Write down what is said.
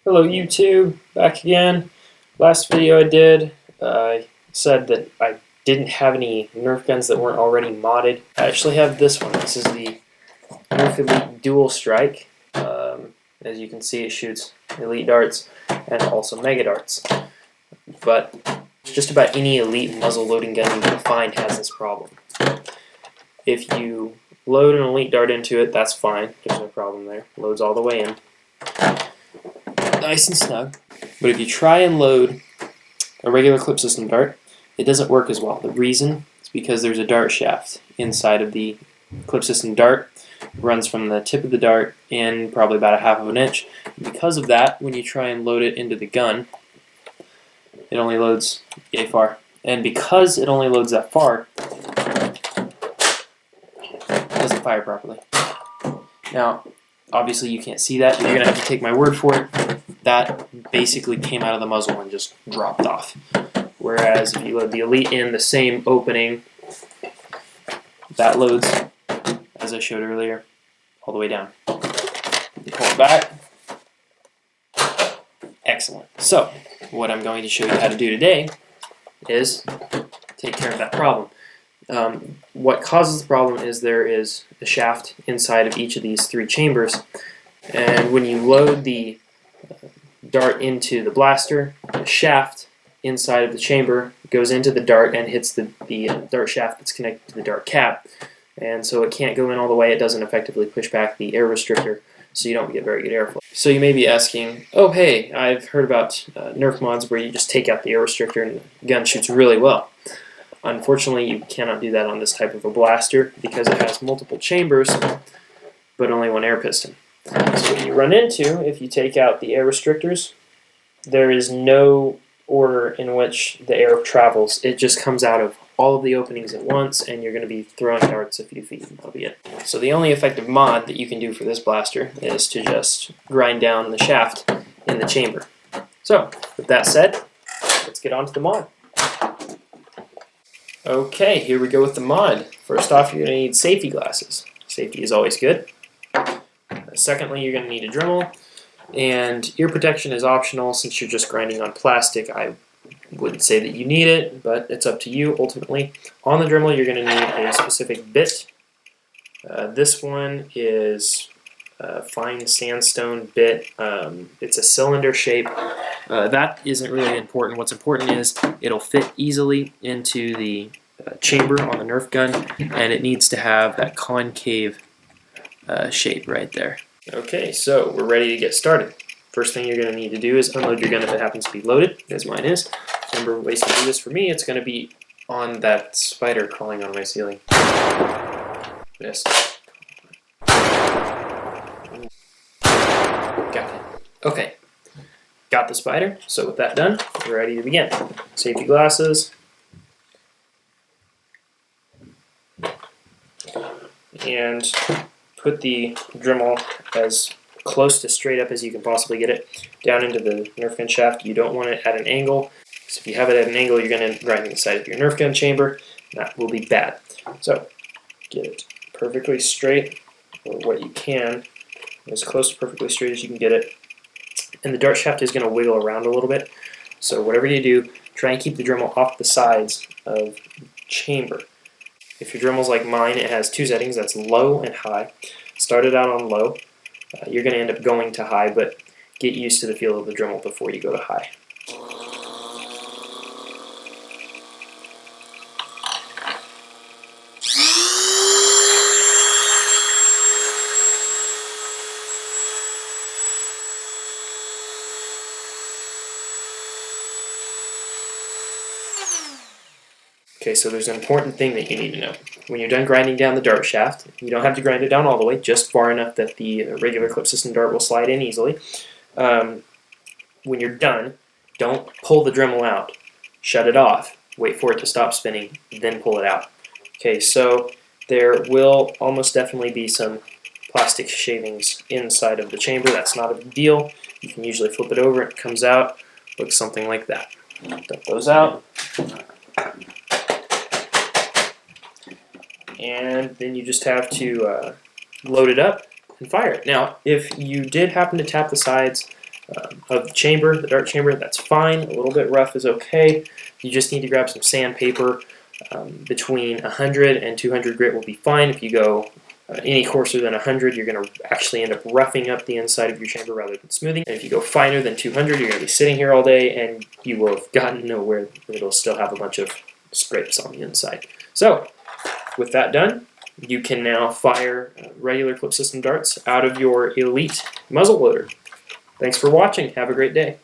Hello YouTube, back again. Last video I did, I said that I didn't have any Nerf guns that weren't already modded. I actually have this one. This is the Nerf Elite Dual Strike. As you can see, it shoots Elite darts and also Mega darts. But just about any Elite muzzle loading gun you can find has this problem. If you load an Elite dart into it, that's fine. There's no problem there. Loads all the way in. Nice and snug. But if you try and load a regular clip system dart, it doesn't work as well. The reason is because there's a dart shaft inside of the clip system dart. It runs from the tip of the dart in probably about 1/2 of an inch. And because of that, when you try and load it into the gun, it only loads yay far. And because it only loads that far, it doesn't fire properly. Now, obviously you can't see that. You're going to have to take my word for it. That basically came out of the muzzle and just dropped off. Whereas if you load the Elite in the same opening, that loads, as I showed earlier, all the way down. You pull it back. Excellent. So, what I'm going to show you how to do today is take care of that problem. What causes the problem is there is a shaft inside of each of these 3 chambers, and when you load the dart into the blaster, the shaft inside of the chamber goes into the dart and hits the dart shaft that's connected to the dart cap, and so it can't go in all the way. It doesn't effectively push back the air restrictor, so you don't get very good airflow. So you may be asking, oh hey, I've heard about Nerf mods where you just take out the air restrictor and the gun shoots really well. Unfortunately, you cannot do that on this type of a blaster because it has multiple chambers, but only one air piston. So what you run into, if you take out the air restrictors, there is no order in which the air travels. It just comes out of all of the openings at once, and you're going to be throwing darts a few feet, and that'll be it. So the only effective mod that you can do for this blaster is to just grind down the shaft in the chamber. So, with that said, let's get on to the mod. Okay, here we go with the mod. First off, you're going to need safety glasses. Safety is always good. Secondly, you're going to need a Dremel, and ear protection is optional since you're just grinding on plastic. I wouldn't say that you need it, but it's up to you ultimately. On the Dremel, you're going to need a specific bit. This one is a fine sandstone bit. It's a cylinder shape. That isn't really important. What's important is it'll fit easily into the chamber on the Nerf gun, and it needs to have that concave shape right there. Okay, so we're ready to get started. First thing you're going to need to do is unload your gun if it happens to be loaded, as mine is. Remember, ways to do this for me, it's going to be on that spider crawling on my ceiling. Missed. Got it. Okay, got the spider. So with that done, we're ready to begin. Safety glasses. And put the Dremel as close to straight up as you can possibly get it down into the Nerf gun shaft. You don't want it at an angle, because if you have it at an angle, you're going to grind the side of your Nerf gun chamber. That will be bad. So get it perfectly straight, or what you can, as close to perfectly straight as you can get it. And the dart shaft is going to wiggle around a little bit. So whatever you do, try and keep the Dremel off the sides of the chamber. If your Dremel's like mine, it has 2 settings, that's low and high. Start it out on low. You're going to end up going to high, but get used to the feel of the Dremel before you go to high. Okay, so there's an important thing that you need to know. When you're done grinding down the dart shaft, you don't have to grind it down all the way, just far enough that the regular clip system dart will slide in easily. When you're done, don't pull the Dremel out. Shut it off. Wait for it to stop spinning, then pull it out. Okay, so there will almost definitely be some plastic shavings inside of the chamber. That's not a big deal. You can usually flip it over, it comes out, looks something like that. Dump those out. And then you just have to load it up and fire it. Now, if you did happen to tap the sides of the chamber, the dart chamber, that's fine. A little bit rough is okay. You just need to grab some sandpaper. Between 100 and 200 grit will be fine. If you go any coarser than 100, you're going to actually end up roughing up the inside of your chamber rather than smoothing. And if you go finer than 200, you're going to be sitting here all day and you will have gotten nowhere. It'll still have a bunch of scrapes on the inside. So, with that done, you can now fire regular clip system darts out of your Elite muzzle loader. Thanks for watching. Have a great day.